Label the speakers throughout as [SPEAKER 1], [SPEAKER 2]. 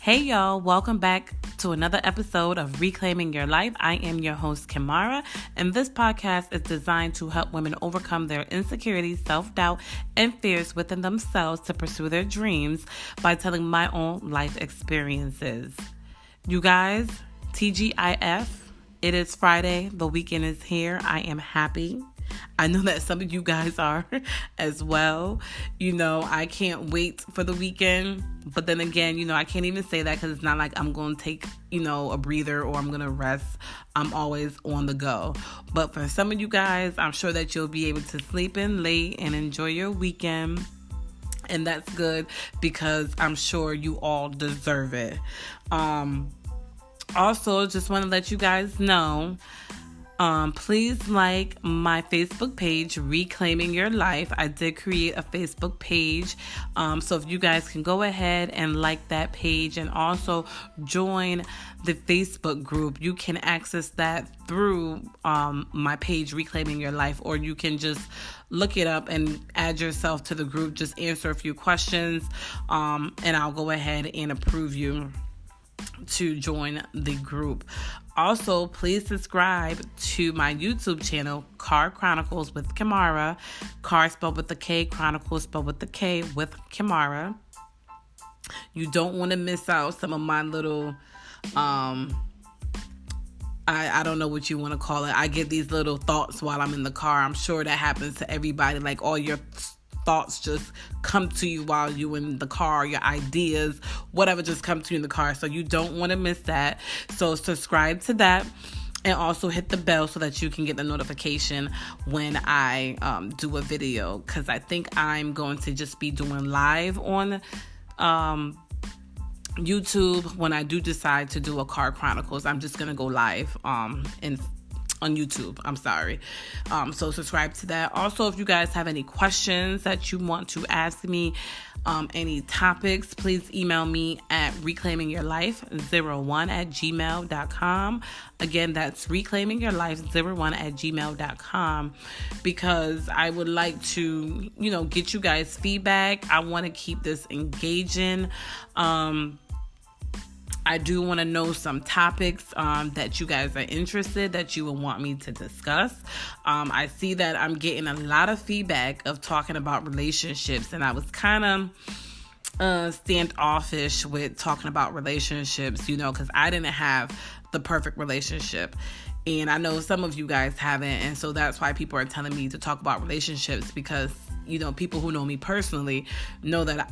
[SPEAKER 1] Hey y'all, welcome back to another episode of Reclaiming Your Life. I am your host, Kimara, and this podcast is designed to help women overcome their insecurities, self-doubt, and fears within themselves to pursue their dreams by telling my own life experiences. You guys, TGIF, it is Friday. The weekend is here. I am happy. I know that some of you guys are as well. I can't wait for the weekend. But then again, I can't even say that because it's not like I'm going to take, a breather or I'm going to rest. I'm always on the go. But for some of you guys, I'm sure that you'll be able to sleep in late and enjoy your weekend. And that's good because I'm sure you all deserve it. Also, just want to let you guys know, please like my Facebook page, Reclaiming Your Life. I did create a Facebook page. So if you guys can go ahead and like that page and also join the Facebook group, you can access that through my page, Reclaiming Your Life, or you can just look it up and add yourself to the group. Just answer a few questions, and I'll go ahead and approve you to join the group. Also, please subscribe to my YouTube channel, Car Chronicles with Kimara. Car spelled with the K, Chronicles spelled with the K, with Kimara. You don't want to miss out some of my little, I don't know what you want to call it. I get these little thoughts while I'm in the car. I'm sure that happens to everybody. Like all your thoughts just come to you while you're in the car, your ideas, whatever just come to you in the car. So you don't want to miss that. So subscribe to that and also hit the bell so that you can get the notification when I do a video. Because I think I'm going to just be doing live on YouTube when I do decide to do a Car Chronicles. I'm just going to go live on YouTube. I'm sorry. So subscribe to that. Also, if you guys have any questions that you want to ask me, any topics, please email me at reclaimingyourlife01@gmail.com. Again, that's reclaimingyourlife01@gmail.com, because I would like to, get you guys feedback. I want to keep this engaging. I do want to know some topics that you guys are interested, that you would want me to discuss. I see that I'm getting a lot of feedback of talking about relationships, and I was kind of standoffish with talking about relationships, because I didn't have the perfect relationship. And I know some of you guys haven't, and so that's why people are telling me to talk about relationships, because, people who know me personally know that,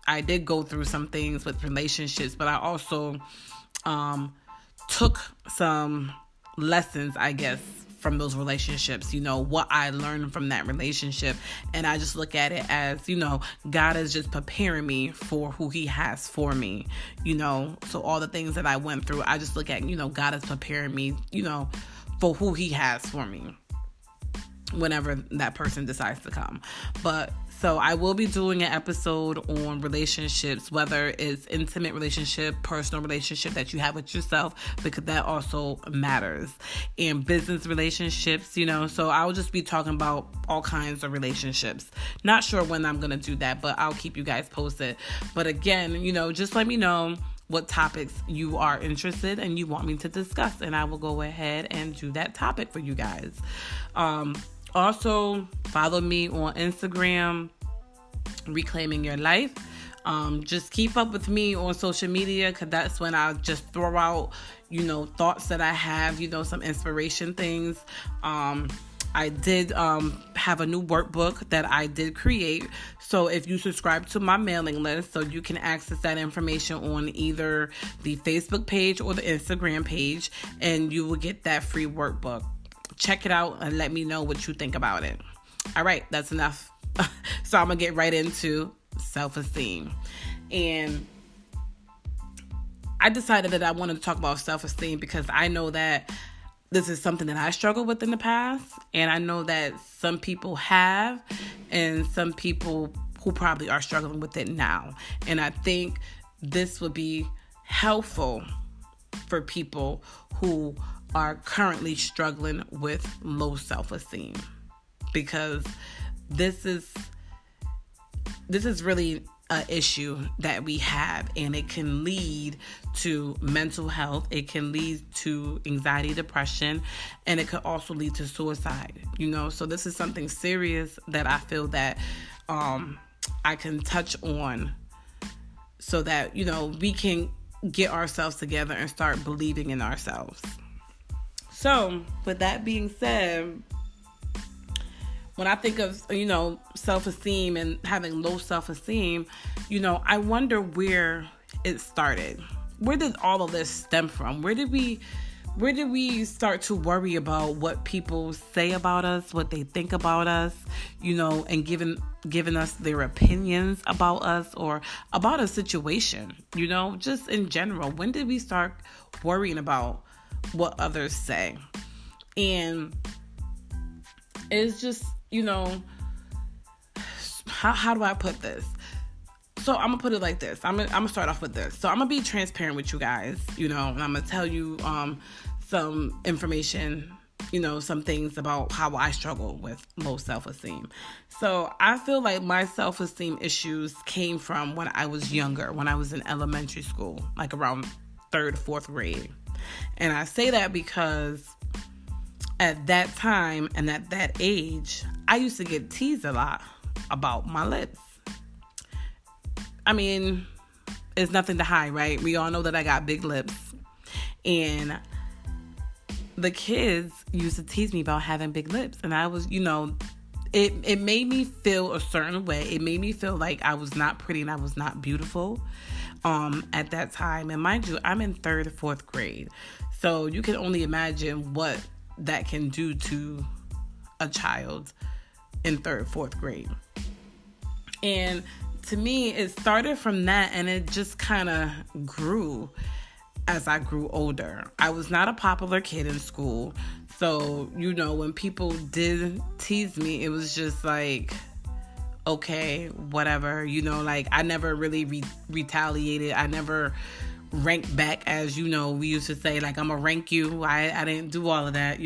[SPEAKER 1] I did go through some things with relationships, but I also took some lessons, I guess, from those relationships, what I learned from that relationship. And I just look at it as, God is just preparing me for who he has for me, so all the things that I went through, I just look at, God is preparing me, for who he has for me whenever that person decides to come. So I will be doing an episode on relationships, whether it's intimate relationship, personal relationship that you have with yourself, because that also matters, and business relationships, so I'll just be talking about all kinds of relationships. Not sure when I'm going to do that, but I'll keep you guys posted. But again, just let me know what topics you are interested and you want me to discuss, and I will go ahead and do that topic for you guys. Also, follow me on Instagram, Reclaiming Your Life. Just keep up with me on social media, because that's when I just throw out, thoughts that I have, some inspiration things. I did have a new workbook that I did create. So if you subscribe to my mailing list, so you can access that information on either the Facebook page or the Instagram page, and you will get that free workbook. Check it out and let me know what you think about it. All right, that's enough. So I'm going to get right into self-esteem. And I decided that I wanted to talk about self-esteem because I know that this is something that I struggled with in the past. And I know that some people have, and some people who probably are struggling with it now. And I think this would be helpful for people who are currently struggling with low self-esteem, because this is really an issue that we have, and it can lead to mental health. It can lead to anxiety, depression, and it could also lead to suicide. So this is something serious that I feel that I can touch on, so that we can get ourselves together and start believing in ourselves. So with that being said, when I think of, self-esteem and having low self-esteem, I wonder where it started. Where did all of this stem from? Where did we start to worry about what people say about us, what they think about us, and giving us their opinions about us or about a situation, just in general? When did we start worrying about what others say? And it's just, how do I put this? So I'm gonna put it like this. I'm gonna start off with this. So I'm gonna be transparent with you guys, and I'm gonna tell you some information, some things about how I struggle with low self-esteem. So I feel like my self-esteem issues came from when I was younger, when I was in elementary school, like around 3rd, 4th grade. And I say that because at that time and at that age, I used to get teased a lot about my lips. I mean, it's nothing to hide, right? We all know that I got big lips. And the kids used to tease me about having big lips. And I was, it made me feel a certain way. It made me feel like I was not pretty and I was not beautiful at that time. And mind you, I'm in 3rd, 4th grade. So you can only imagine what that can do to a child in 3rd, 4th grade. And to me, it started from that, and it just kind of grew as I grew older. I was not a popular kid in school. So, when people did tease me, it was just like, okay, whatever, I never really retaliated. I never ranked back, as we used to say, like, I'm gonna rank you. I didn't do all of that.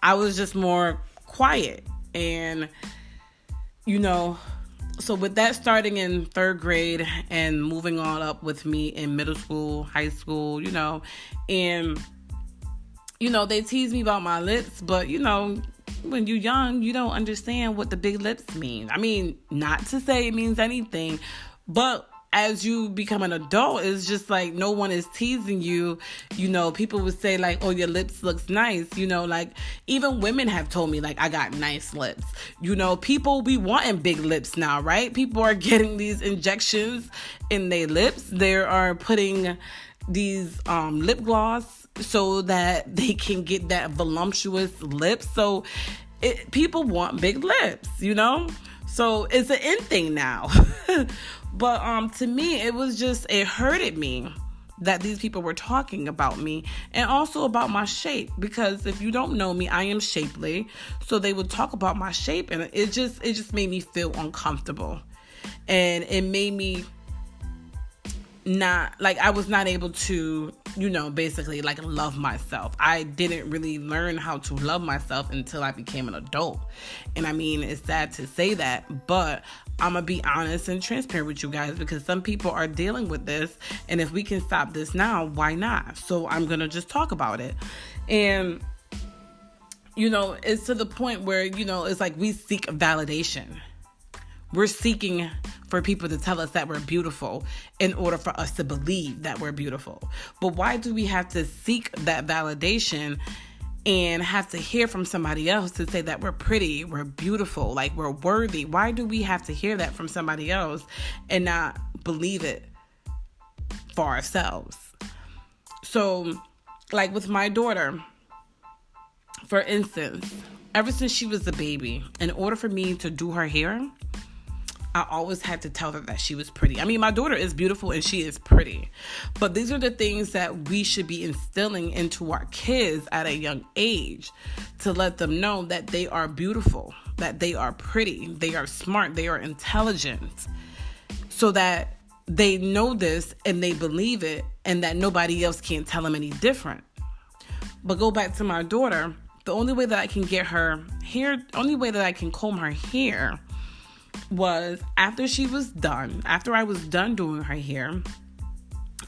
[SPEAKER 1] I was just more quiet. And so with that starting in 3rd grade and moving on up with me in middle school, high school, and they tease me about my lips, but when you're young, you don't understand what the big lips mean. I mean, not to say it means anything, but as you become an adult, it's just like no one is teasing you. People would say like, oh, your lips looks nice. Like even women have told me like I got nice lips. People be wanting big lips now, right? People are getting these injections in their lips. They are putting these lip gloss so that they can get that voluptuous lips. So people want big lips, So it's an in thing now. But to me, it hurted me that these people were talking about me and also about my shape. Because if you don't know me, I am shapely. So they would talk about my shape, and it just made me feel uncomfortable. And it made me I was not able to, basically like love myself. I didn't really learn how to love myself until I became an adult. And I mean, it's sad to say that, but I'm going to be honest and transparent with you guys, because some people are dealing with this. And if we can stop this now, why not? So I'm going to just talk about it. And, it's to the point where, it's like we seek validation. We're seeking for people to tell us that we're beautiful in order for us to believe that we're beautiful. But why do we have to seek that validation and have to hear from somebody else to say that we're pretty, we're beautiful, like we're worthy? Why do we have to hear that from somebody else and not believe it for ourselves? So, like with my daughter, for instance, ever since she was a baby, in order for me to do her hair, I always had to tell her that she was pretty. I mean, my daughter is beautiful and she is pretty. But these are the things that we should be instilling into our kids at a young age to let them know that they are beautiful, that they are pretty, they are smart, they are intelligent, so that they know this and they believe it and that nobody else can tell them any different. But go back to my daughter, the only way that I can get her hair, only way that I can comb her hair was after I was done doing her hair,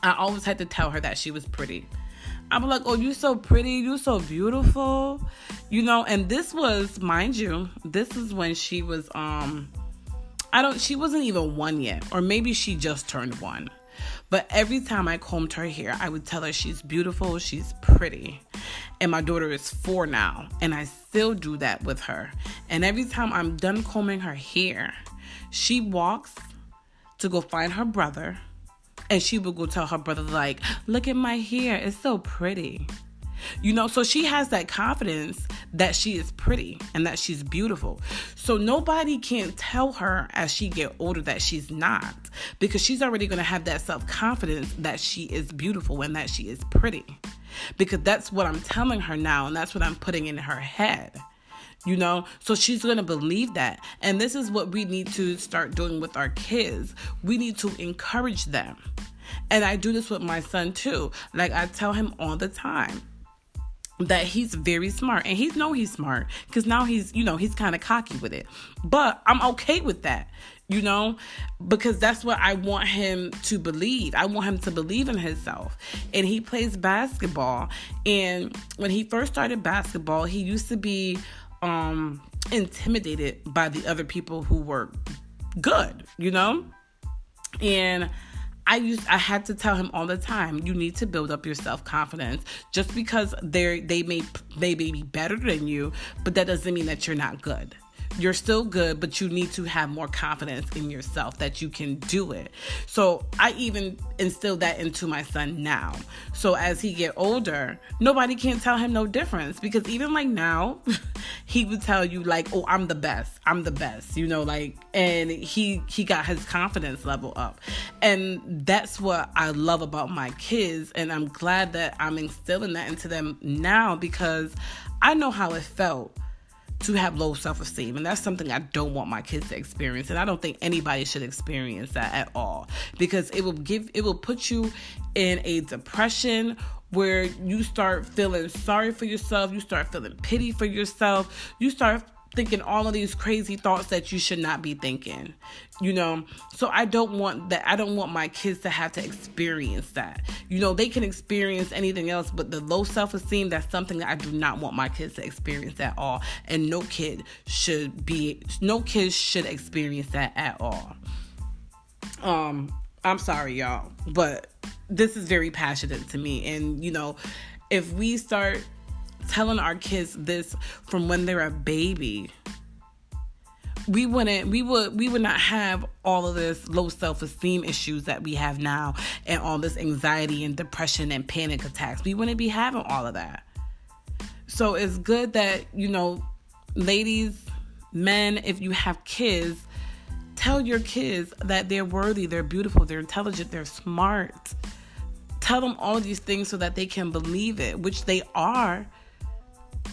[SPEAKER 1] I always had to tell her that she was pretty. I'm like, oh, you so pretty, you so beautiful, and this was, mind you, this is when she was, she wasn't even 1 yet, or maybe she just turned 1. But every time I combed her hair, I would tell her she's beautiful, she's pretty. And my daughter is 4 now, and I still do that with her. And every time I'm done combing her hair, she walks to go find her brother, and she will go tell her brother, like, look at my hair, it's so pretty. So she has that confidence that she is pretty and that she's beautiful. So nobody can tell her as she get older that she's not, because she's already going to have that self-confidence that she is beautiful and that she is pretty, because that's what I'm telling her now, and that's what I'm putting in her head. So she's going to believe that. And this is what we need to start doing with our kids. We need to encourage them. And I do this with my son too. Like, I tell him all the time that he's very smart, and he's smart, because now he's kind of cocky with it, but I'm okay with that, because that's what I want him to believe. I want him to believe in himself. And he plays basketball, and when he first started basketball, he used to be intimidated by the other people who were good, and I had to tell him all the time, you need to build up your self-confidence. Just because they may be better than you, but that doesn't mean that you're not good. You're still good, but you need to have more confidence in yourself that you can do it. So I even instill that into my son now. So as he get older, nobody can tell him no difference, because even like now, he would tell you like, oh, I'm the best, and he got his confidence level up. And that's what I love about my kids. And I'm glad that I'm instilling that into them now, because I know how it felt to have low self-esteem, and that's something I don't want my kids to experience, and I don't think anybody should experience that at all, because it will put you in a depression where you start feeling sorry for yourself, you start feeling pity for yourself, you start thinking all of these crazy thoughts that you should not be thinking, so I don't want that. I don't want my kids to have to experience that. They can experience anything else, but the low self-esteem, that's something that I do not want my kids to experience at all, and no kid should experience that at all. I'm sorry, y'all, but this is very passionate to me, and if we start telling our kids this from when they're a baby, we would not have all of this low self-esteem issues that we have now, and all this anxiety and depression and panic attacks. We wouldn't be having all of that. So it's good that, ladies, men, if you have kids, tell your kids that they're worthy, they're beautiful, they're intelligent, they're smart. Tell them all these things so that they can believe it, which they are,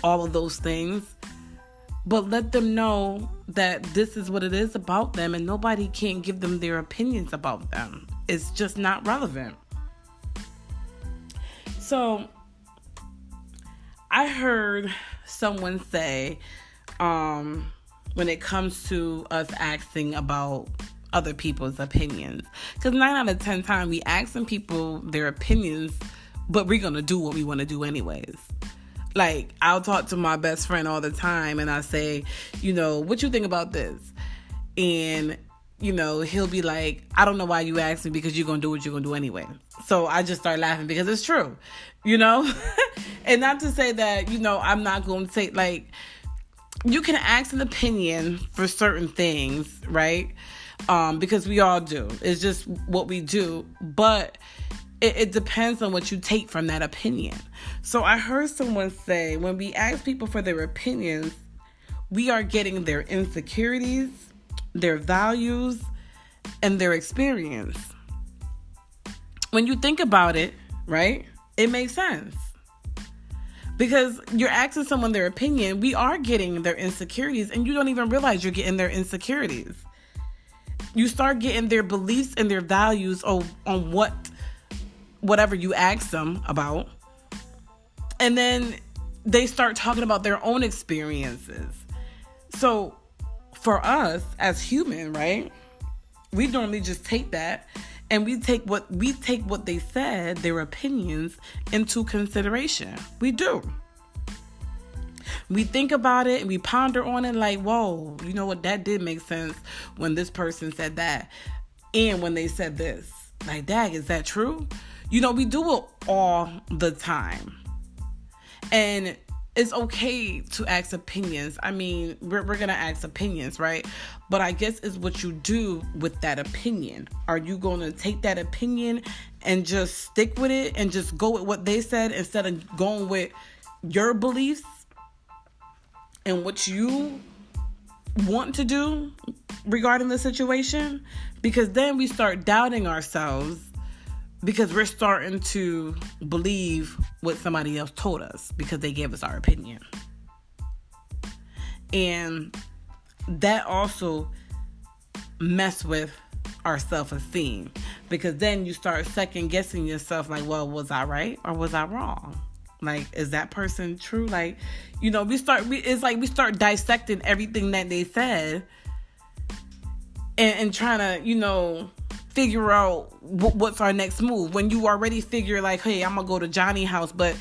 [SPEAKER 1] all of those things. But let them know that this is what it is about them, and nobody can give them their opinions about them. It's just not relevant. So I heard someone say, when it comes to us asking about other people's opinions, because 9 out of 10 times we asking people their opinions, but we're going to do what we want to do anyways. Like, I'll talk to my best friend all the time, and I say, what you think about this? And, he'll be like, I don't know why you asked me, because you're going to do what you're going to do anyway. So I just start laughing, because it's true, And not to say that, I'm not going to say, like, you can ask an opinion for certain things, right? Because we all do. It's just what we do. But it depends on what you take from that opinion. So I heard someone say, when we ask people for their opinions, we are getting their insecurities, their values, and their experience. When you think about it, right, it makes sense. Because you're asking someone their opinion, we are getting their insecurities, and you don't even realize you're getting their insecurities. You start getting their beliefs and their values on whatever you ask them about. And then they start talking about their own experiences. So for us as human, right? We normally just take that and we take what they said, their opinions, into consideration. We do. We think about it and we ponder on it like, whoa, you know what? That did make sense when this person said that and when they said this. Like, dag, is that true? You know, we do it all the time. And it's okay to ask opinions. I mean, we're going to ask opinions, right? But I guess it's what you do with that opinion. Are you going to take that opinion and just stick with it and just go with what they said instead of going with your beliefs and what you want to do regarding the situation? Because then we start doubting ourselves because we're starting to believe what somebody else told us because they gave us our opinion. And that also mess with our self-esteem, because then you start second guessing yourself like, well, was I right or was I wrong? Like, is that person true? Like, you know, it's like we start dissecting everything that they said and trying to, you know, figure out what's our next move. When you already figure like, hey, I'm going to go to Johnny house, but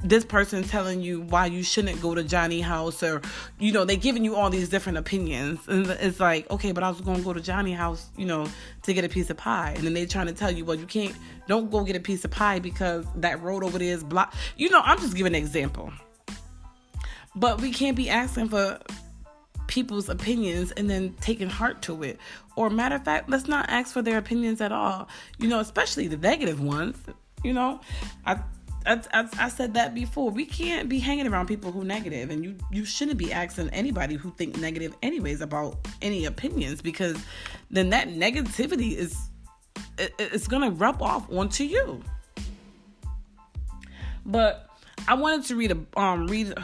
[SPEAKER 1] this person telling you why you shouldn't go to Johnny house, or, you know, they giving you all these different opinions. And it's like, okay, but I was going to go to Johnny house, you know, to get a piece of pie. And then they trying to tell you, well, don't go get a piece of pie because that road over there is blocked. You know, I'm just giving an example. But we can't be asking for people's opinions and then taking heart to it. Or matter of fact, let's not ask for their opinions at all. You know, especially the negative ones. You know, I said that before. We can't be hanging around people who negative, and you shouldn't be asking anybody who think negative anyways about any opinions, because then that negativity it's gonna rub off onto you. But I wanted to read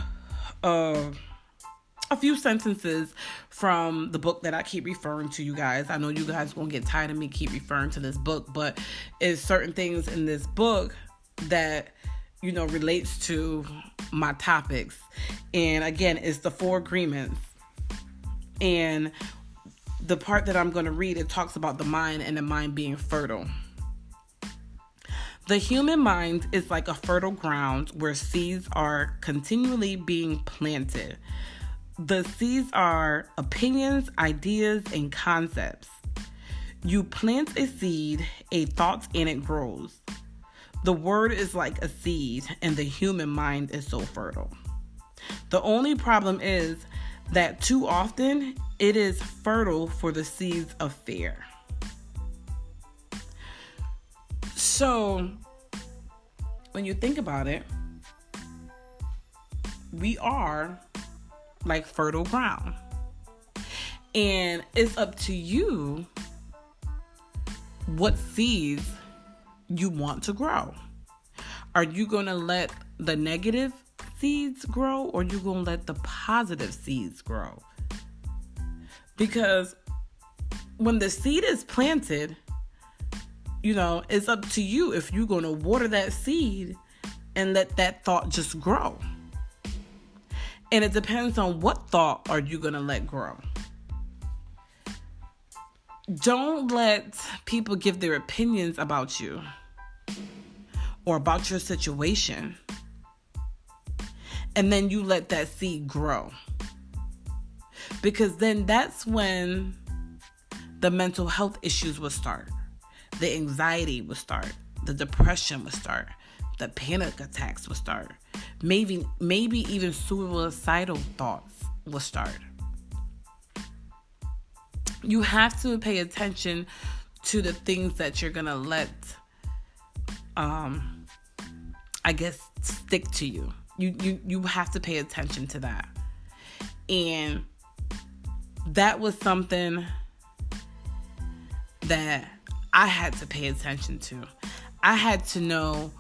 [SPEAKER 1] a few sentences from the book that I keep referring to, you guys. I know you guys won't get tired of me keep referring to this book, but it's certain things in this book that, you know, relates to my topics. And again, it's the 4 agreements. And the part that I'm going to read, it talks about the mind and the mind being fertile. The human mind is like a fertile ground where seeds are continually being planted. The seeds are opinions, ideas, and concepts. You plant a seed, a thought, and it grows. The word is like a seed, and the human mind is so fertile. The only problem is that too often it is fertile for the seeds of fear. So, when you think about it, we are like fertile ground. And it's up to you what seeds you want to grow. Are you going to let the negative seeds grow, or are you going to let the positive seeds grow? Because when the seed is planted, you know, it's up to you if you're going to water that seed and let that thought just grow. And it depends on what thought are you going to let grow. Don't let people give their opinions about you or about your situation, and then you let that seed grow. Because then that's when the mental health issues will start. The anxiety will start. The depression will start. The panic attacks will start. Maybe even suicidal thoughts will start. You have to pay attention to the things that you're going to let, stick to you. You have to pay attention to that. And that was something that I had to pay attention to. I had to know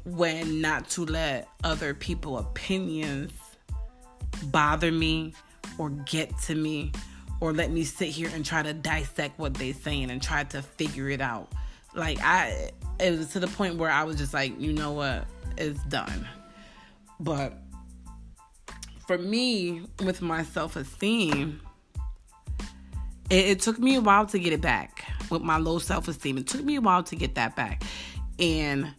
[SPEAKER 1] when not to let other people's opinions bother me or get to me, or let me sit here and try to dissect what they're saying and try to figure it out. Like, it was to the point where I was just like, you know what, it's done. But for me, with my self-esteem, It took me a while to get it back with my low self-esteem. It took me a while to get that back. And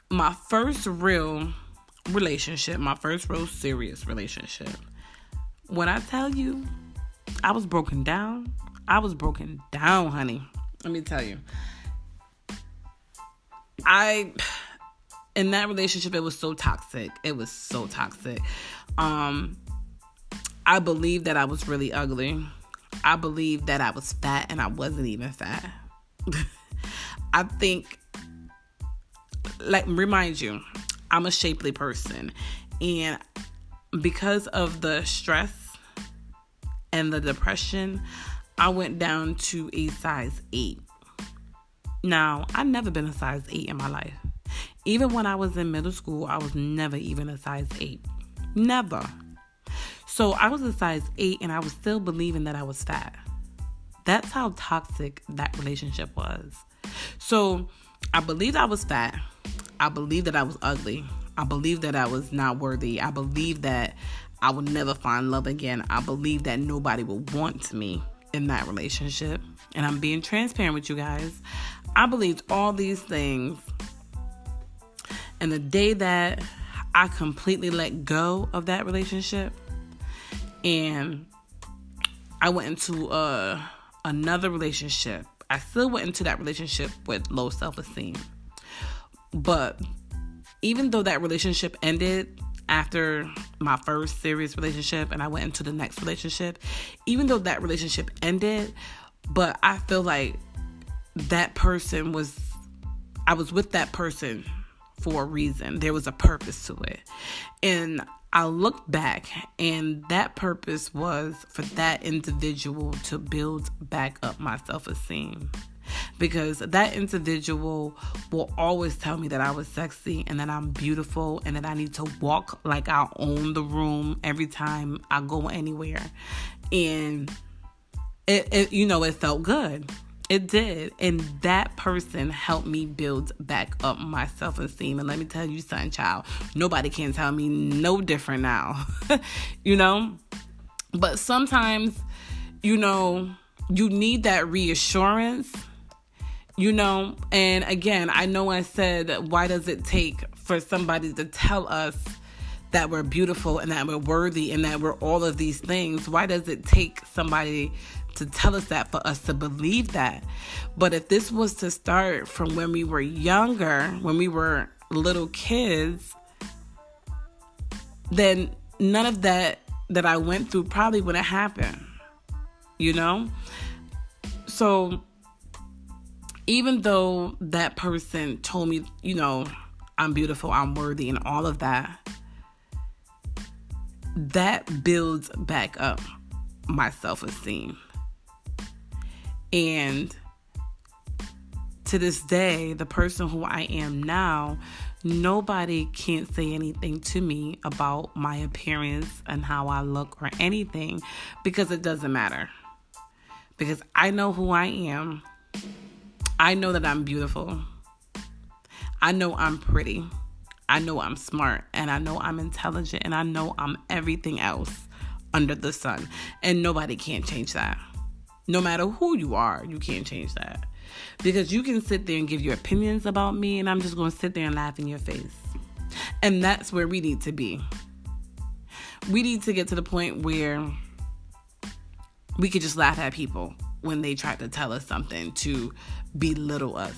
[SPEAKER 1] my first real relationship, my first real serious relationship, when I tell you I was broken down, honey. Let me tell you. In that relationship, it was so toxic. I believed that I was really ugly. I believed that I was fat and I wasn't even fat. I think, remind you, I'm a shapely person. And because of the stress and the depression, I went down to a size 8. Now, I've never been a size 8 in my life. Even when I was in middle school, I was never even a size 8. Never. So I was a size 8 and I was still believing that I was fat. That's how toxic that relationship was. So I believed I was fat. I believed that I was ugly. I believed that I was not worthy. I believed that I would never find love again. I believed that nobody would want me in that relationship. And I'm being transparent with you guys. I believed all these things. And the day that I completely let go of that relationship and I went into another relationship, I still went into that relationship with low self-esteem. But even though that relationship ended after my first serious relationship and I went into the next relationship, even though that relationship ended, but I feel like I was with that person for a reason. There was a purpose to it. And I look back and that purpose was for that individual to build back up my self-esteem. Because that individual will always tell me that I was sexy and that I'm beautiful and that I need to walk like I own the room every time I go anywhere. And it felt good. It did. And that person helped me build back up my self-esteem. And let me tell you something, child. Nobody can tell me no different now. But sometimes, you need that reassurance. And again, I know I said, why does it take for somebody to tell us that we're beautiful and that we're worthy and that we're all of these things? Why does it take somebody to tell us that for us to believe that? But if this was to start from when we were younger, when we were little kids, then none of that I went through probably wouldn't happen, So even though that person told me, I'm beautiful, I'm worthy, and all of that, that builds back up my self-esteem. And to this day, the person who I am now, nobody can't say anything to me about my appearance and how I look or anything, because it doesn't matter. Because I know who I am. I know that I'm beautiful. I know I'm pretty. I know I'm smart. And I know I'm intelligent. And I know I'm everything else under the sun. And nobody can change that. No matter who you are, you can't change that. Because you can sit there and give your opinions about me, and I'm just going to sit there and laugh in your face. And that's where we need to be. We need to get to the point where we could just laugh at people when they try to tell us something to belittle us.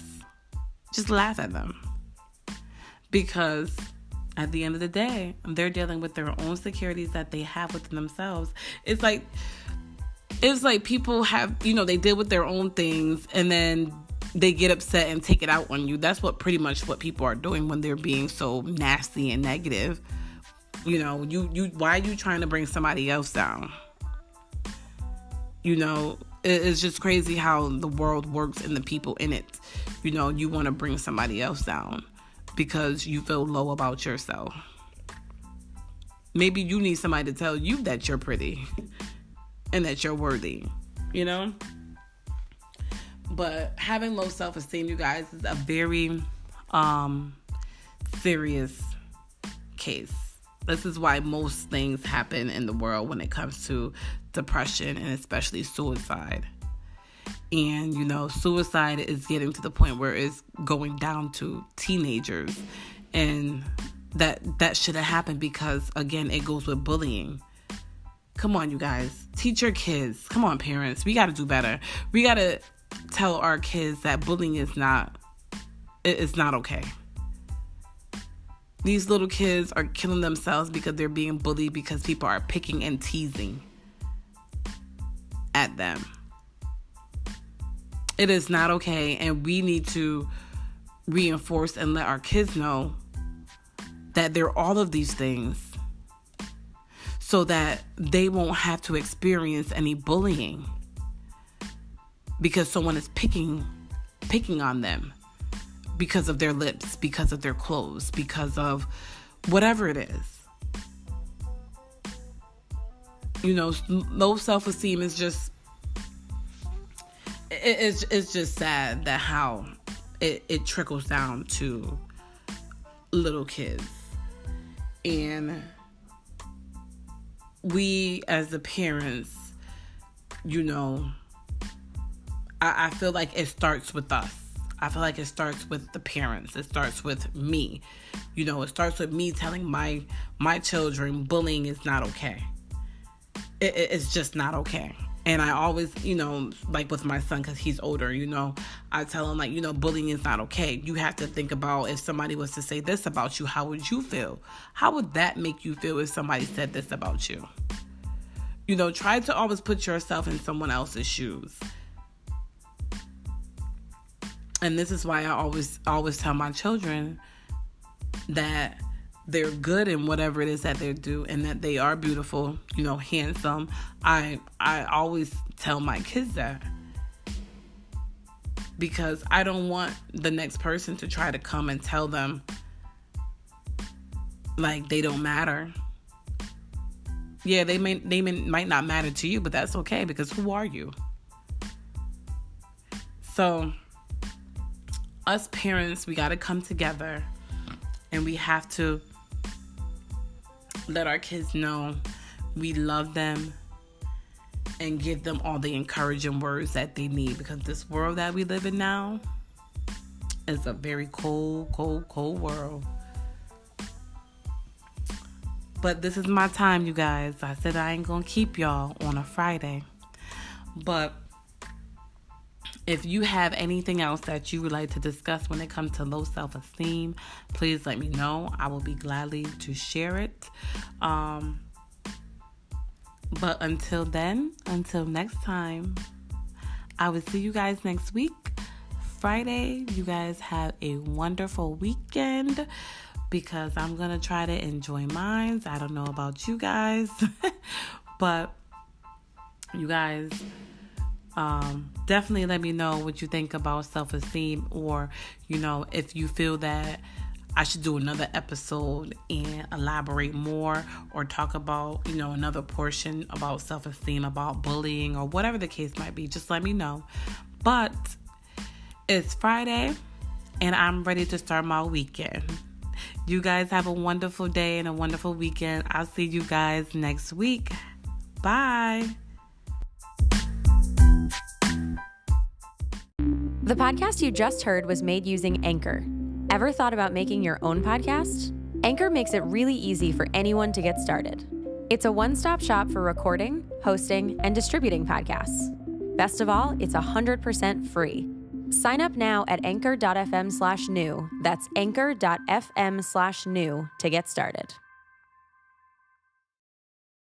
[SPEAKER 1] Just laugh at them. Because at the end of the day, they're dealing with their own insecurities that they have within themselves. It's like people have, they deal with their own things and then they get upset and take it out on you. That's pretty much what people are doing when they're being so nasty and negative. Why are you trying to bring somebody else down? It's just crazy how the world works and the people in it. You want to bring somebody else down because you feel low about yourself. Maybe you need somebody to tell you that you're pretty and that you're worthy, But having low self-esteem, you guys, is a very serious case. This is why most things happen in the world when it comes to depression and especially suicide. And, suicide is getting to the point where it's going down to teenagers. And that shouldn't happen because, again, it goes with bullying. Come on, you guys. Teach your kids. Come on, parents. We got to do better. We got to tell our kids that bullying is not okay. These little kids are killing themselves because they're being bullied because people are picking and teasing at them. It is not okay, and we need to reinforce and let our kids know that they're all of these things so that they won't have to experience any bullying because someone is picking on them because of their lips, because of their clothes, because of whatever it is. Low self-esteem is just, it's just sad that how it trickles down to little kids. And we as the parents, I feel like it starts with us. I feel like it starts with the parents. It starts with me. It starts with me telling my children bullying is not okay. It's just not okay. And I always, like with my son, because he's older, I tell him, bullying is not okay. You have to think about if somebody was to say this about you, how would you feel? How would that make you feel if somebody said this about you? Try to always put yourself in someone else's shoes. And this is why I always tell my children that they're good in whatever it is that they do and that they are beautiful, handsome. I always tell my kids that because I don't want the next person to try to come and tell them like they don't matter. Yeah, they might not matter to you, but that's okay because who are you? So us parents, we got to come together and we have to let our kids know we love them and give them all the encouraging words that they need because this world that we live in now is a very cold, cold, cold world. But this is my time, you guys. I said I ain't gonna keep y'all on a Friday. But if you have anything else that you would like to discuss when it comes to low self-esteem, please let me know. I will be gladly to share it. But until next time, I will see you guys next week. Friday, you guys have a wonderful weekend because I'm going to try to enjoy mine. I don't know about you guys, but you guys... definitely let me know what you think about self-esteem or, if you feel that I should do another episode and elaborate more or talk about, another portion about self-esteem, about bullying or whatever the case might be. Just let me know. But it's Friday and I'm ready to start my weekend. You guys have a wonderful day and a wonderful weekend. I'll see you guys next week. Bye.
[SPEAKER 2] The podcast you just heard was made using Anchor. Ever thought about making your own podcast? Anchor makes it really easy for anyone to get started. It's a one-stop shop for recording, hosting, and distributing podcasts. Best of all, it's 100% free. Sign up now at anchor.fm/new. That's anchor.fm/new to get started.